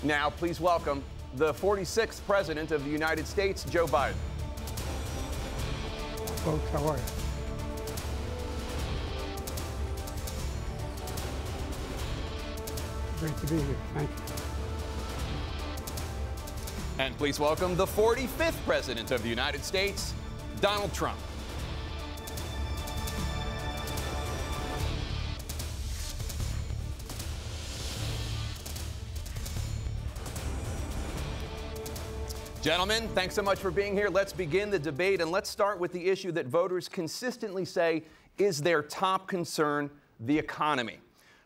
Now, please welcome the 46th President of the United States, Joe Biden. Folks, how are you? Great to be here. Thank you. And please welcome the 45th President of the United States, Donald Trump. Gentlemen, thanks so much for being here. Let's begin the debate, and let's start with the issue that voters consistently say is their top concern, the economy.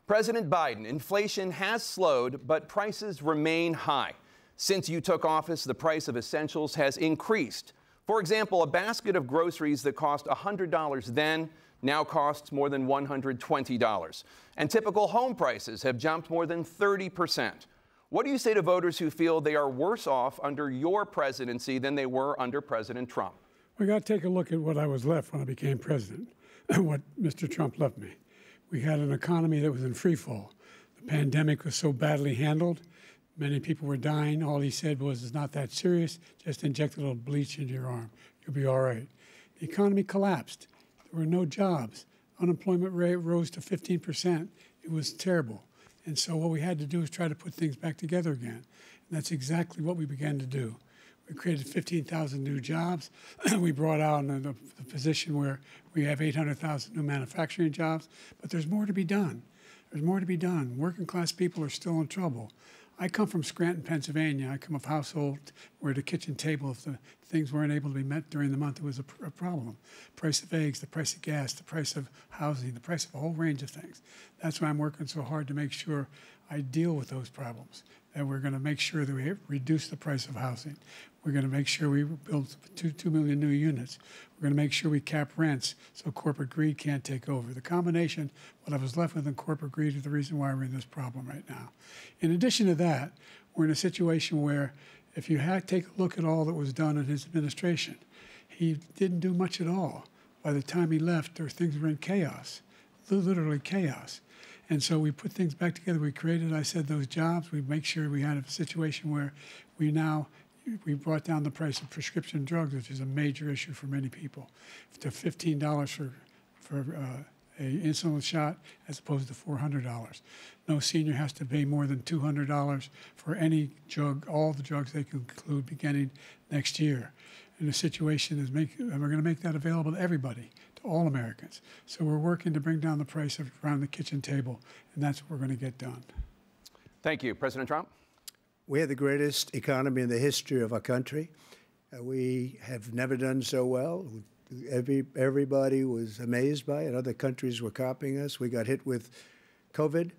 President Biden, inflation has slowed, but prices remain high. Since you took office, the price of essentials has increased. For example, a basket of groceries that cost $100 then now costs more than $120. And typical home prices have jumped more than 30%. What do you say to voters who feel they are worse off under your presidency than they were under President Trump? We got to take a look at what I was left when I became president and what Mr. Trump left me. We had an economy that was in free fall. The pandemic was so badly handled. Many people were dying. All he said was, it's not that serious. Just inject a little bleach into your arm. You'll be all right. The economy collapsed. There were no jobs. Unemployment rate rose to 15%. It was terrible. And so what we had to do is try to put things back together again. And that's exactly what we began to do. We created 15,000 new jobs. We brought out the position where we have 800,000 new manufacturing jobs. But there's more to be done. There's more to be done. Working class people are still in trouble. I come from Scranton, Pennsylvania. I come of a household where the kitchen table, if the things weren't able to be met during the month, it was a problem. Price of eggs, the price of gas, the price of housing, the price of a whole range of things. That's why I'm working so hard to make sure I deal with those problems. And we're going to make sure that we reduce the price of housing. We're going to make sure we build 2 million new units. We're going to make sure we cap rents so corporate greed can't take over. The combination, what I was left with in corporate greed, is the reason why we're in this problem right now. In addition to that, we're in a situation where if you take a look at all that was done in his administration, he didn't do much at all. By the time he left, things were in chaos, literally chaos. And so we put things back together. We created, I said, those jobs. We make sure we had a situation where we brought down the price of prescription drugs, which is a major issue for many people, to $15 for an insulin shot as opposed to $400. No senior has to pay more than $200 for any drug, all the drugs they can include beginning next year. And the situation is and we're going to make that available to everybody, to all Americans. So we're working to bring down the price around the kitchen table, and that's what we're going to get done. Thank you. President Trump? We have the greatest economy in the history of our country. We have never done so well. Everybody was amazed by it. Other countries were copying us. We got hit with COVID,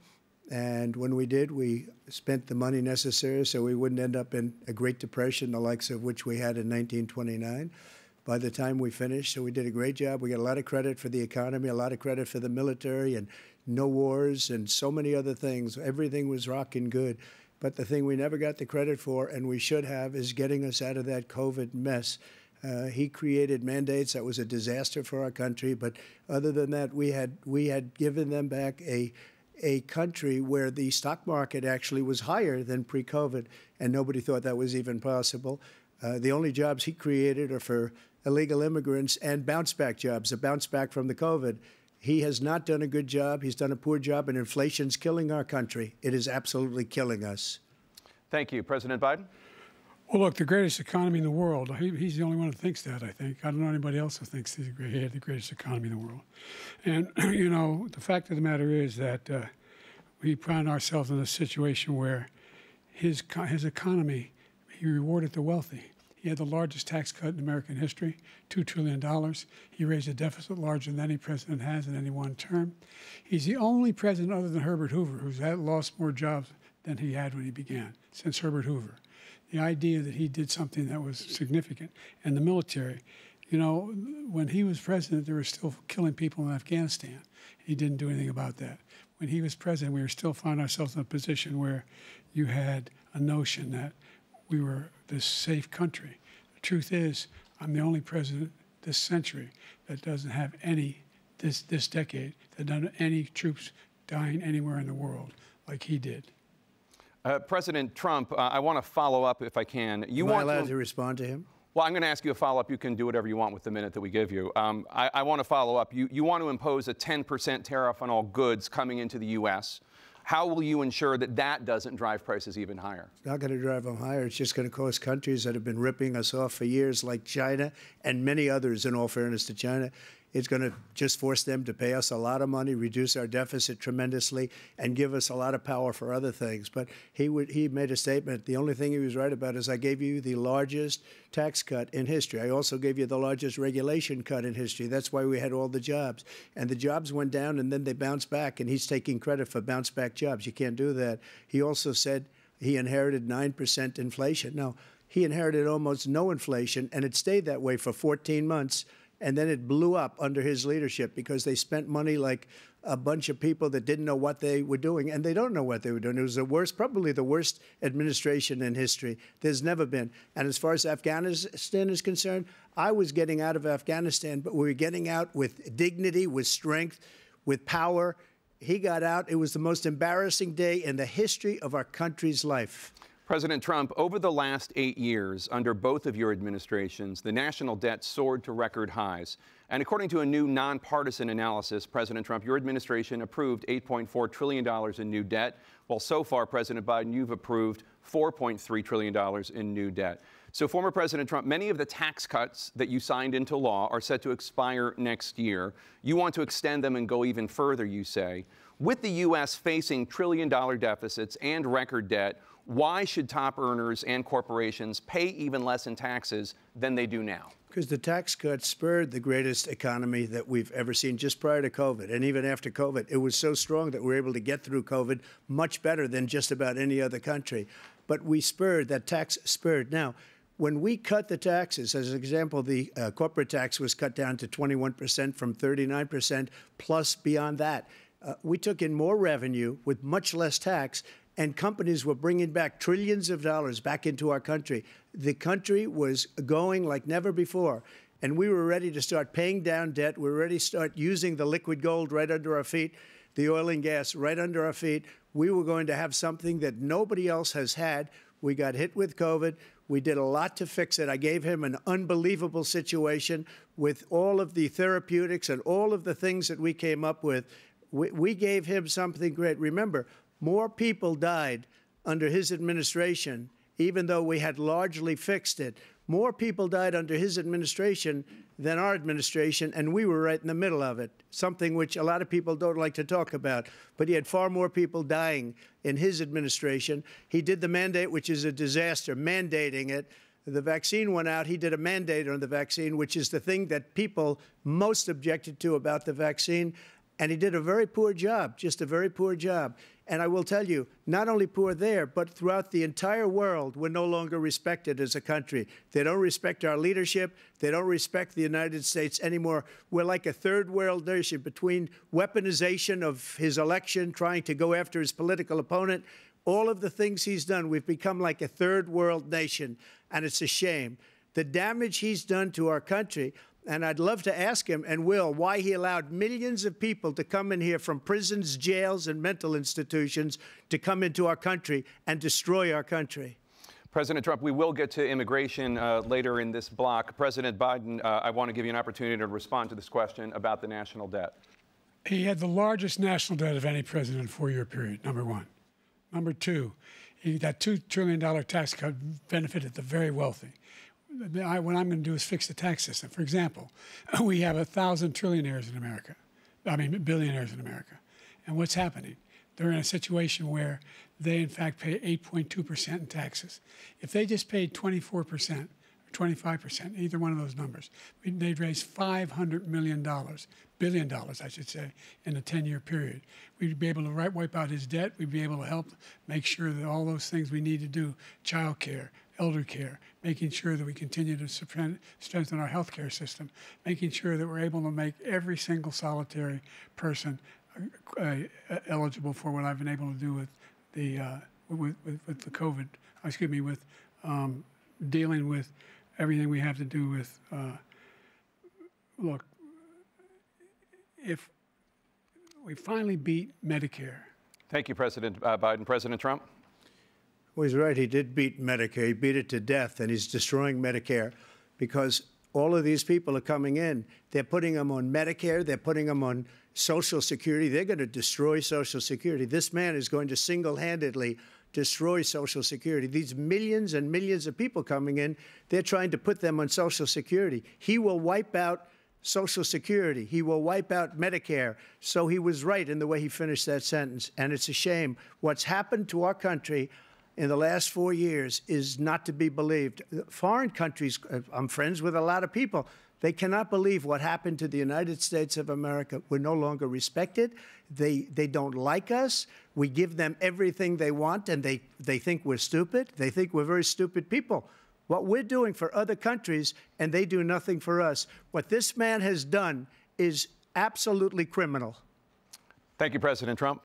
and when we did, we spent the money necessary so we wouldn't end up in a Great Depression, the likes of which we had in 1929. By the time we finished, so we did a great job. We got a lot of credit for the economy, a lot of credit for the military, and no wars, and so many other things. Everything was rocking good. But the thing we never got the credit for, and we should have, is getting us out of that COVID mess. He created mandates. That was a disaster for our country. But other than that, we had given them back a country where the stock market actually was higher than pre-COVID, and nobody thought that was even possible. The only jobs he created are for illegal immigrants and bounce-back jobs, a bounce back from the COVID. He has not done a good job. He's done a poor job, and inflation's killing our country. It is absolutely killing us. Thank you. President Biden? Well, look, the greatest economy in the world, he's the only one who thinks that, I think. I don't know anybody else who thinks he had the greatest economy in the world. And, you know, the fact of the matter is that we find ourselves in a situation where his economy, he rewarded the wealthy. He had the largest tax cut in American history, $2 trillion. He raised a deficit larger than any president has in any one term. He's the only president other than Herbert Hoover who's lost more jobs than he had when he began, since Herbert Hoover. The idea that he did something that was significant. And the military, you know, when he was president, they were still killing people in Afghanistan. He didn't do anything about that. When he was president, we were still finding ourselves in a position where you had a notion that we were this safe country. The truth is, I'm the only president this century that doesn't have this decade, that doesn't have any troops dying anywhere in the world like he did. President Trump, I want to follow up if I can. Am I allowed to respond to him? Well, I'm going to ask you a follow-up. You can do whatever you want with the minute that we give you. I want to follow up. You want to impose a 10% tariff on all goods coming into the U.S. How will you ensure that that doesn't drive prices even higher? It's not going to drive them higher. It's just going to cause countries that have been ripping us off for years, like China and many others, in all fairness to China. It's going to just force them to pay us a lot of money, reduce our deficit tremendously, and give us a lot of power for other things. But he made a statement. The only thing he was right about is I gave you the largest tax cut in history. I also gave you the largest regulation cut in history. That's why we had all the jobs. And the jobs went down, and then they bounced back, and he's taking credit for bounce-back jobs. You can't do that. He also said he inherited 9% inflation. No, he inherited almost no inflation, and it stayed that way for 14 months. And then it blew up under his leadership because they spent money like a bunch of people that didn't know what they were doing, and they don't know what they were doing. It was the worst, probably the worst administration in history. There's never been. And as far as Afghanistan is concerned, I was getting out of Afghanistan, but we were getting out with dignity, with strength, with power. He got out. It was the most embarrassing day in the history of our country's life. President Trump, over the last 8 years, under both of your administrations, the national debt soared to record highs. And according to a new nonpartisan analysis, President Trump, your administration approved $8.4 trillion in new debt, while so far, President Biden, you've approved $4.3 trillion in new debt. So, former President Trump, many of the tax cuts that you signed into law are set to expire next year. You want to extend them and go even further, you say. With the U.S. facing trillion-dollar deficits and record debt, why should top earners and corporations pay even less in taxes than they do now? Because the tax cuts spurred the greatest economy that we've ever seen just prior to COVID. And even after COVID, it was so strong that we were able to get through COVID much better than just about any other country. But we spurred, that tax spurred. Now, when we cut the taxes, as an example, the corporate tax was cut down to 21% from 39%, plus beyond that. We took in more revenue with much less tax, and companies were bringing back trillions of dollars back into our country. The country was going like never before, and we were ready to start paying down debt. We were ready to start using the liquid gold right under our feet, the oil and gas right under our feet. We were going to have something that nobody else has had. We got hit with COVID. We did a lot to fix it. I gave him an unbelievable situation with all of the therapeutics and all of the things that we came up with. We gave him something great. Remember, more people died under his administration, even though we had largely fixed it. More people died under his administration than our administration, and we were right in the middle of it, something which a lot of people don't like to talk about. But he had far more people dying in his administration. He did the mandate, which is a disaster, mandating it. The vaccine went out. He did a mandate on the vaccine, which is the thing that people most objected to about the vaccine. And he did a very poor job, just a very poor job. And I will tell you, not only poor there, but throughout the entire world, we're no longer respected as a country. They don't respect our leadership. They don't respect the United States anymore. We're like a third world nation between weaponization of his election, trying to go after his political opponent, all of the things he's done. We've become like a third world nation, and it's a shame. The damage he's done to our country. And I'd love to ask him, and will, why he allowed millions of people to come in here from prisons, jails, and mental institutions to come into our country and destroy our country. President Trump, we will get to immigration later in this block. President Biden, I want to give you an opportunity to respond to this question about the national debt. He had the largest national debt of any president in a four-year period, number one. Number two, that $2 trillion tax cut benefited the very wealthy. What I'm going to do is fix the tax system. For example, we have 1,000 trillionaires in America. Billionaires in America. And what's happening? They're in a situation where they, in fact, pay 8.2% in taxes. If they just paid 24% or 25%, either one of those numbers, they'd raise $500 million, billion dollars, I should say, in a 10-year period. We'd be able to wipe out his debt. We'd be able to help make sure that all those things we need to do, child care, elder care, making sure that we continue to strengthen our health care system, making sure that we're able to make every single solitary person eligible for what I've been able to do with the COVID, with dealing with everything we have to do with, look, if we finally beat Medicare. Thank you, President Biden. President Trump? Well, he's right. He did beat Medicare. He beat it to death, and he's destroying Medicare because all of these people are coming in. They're putting them on Medicare. They're putting them on Social Security. They're going to destroy Social Security. This man is going to single-handedly destroy Social Security. These millions and millions of people coming in, they're trying to put them on Social Security. He will wipe out Social Security. He will wipe out Medicare. So he was right in the way he finished that sentence. And it's a shame. What's happened to our country in the last 4 years is not to be believed. Foreign countries, I'm friends with a lot of people, they cannot believe what happened to the United States of America. We're no longer respected. They don't like us. We give them everything they want, and they think we're stupid. They think we're very stupid people. What we're doing for other countries, and they do nothing for us. What this man has done is absolutely criminal. Thank you, President Trump.